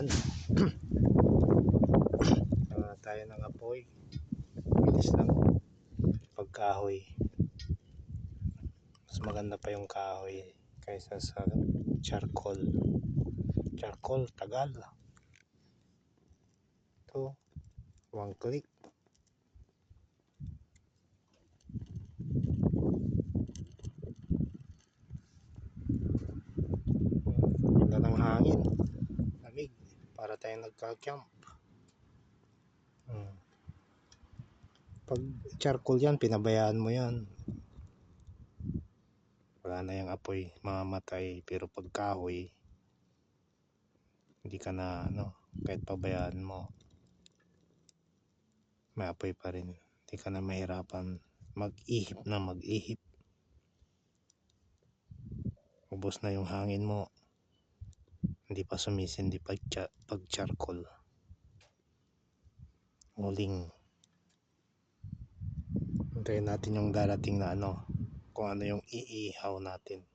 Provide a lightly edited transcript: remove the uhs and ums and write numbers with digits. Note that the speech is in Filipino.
Yan. Tayo ng apoy. Bilis lang. Pagkahoy. Mas maganda pa yung kahoy kaysa sa charcoal. Charcoal, tagal. Ito, one click. Ganda ng hangin. Lamig. Para tayong nagka-camp. Pag charcoal yan, pinabayaan mo yan, wala na yung apoy, mamamatay. Pero pag kahoy, hindi ka na kahit pabayaan mo, may apoy pa rin. Hindi ka na mahirapan mag-ihip na mag-ihip. Ubos na yung hangin mo, hindi pa sumisindi pag charcoal. Muling hintayin natin yung darating na kung ano yung iihaw natin.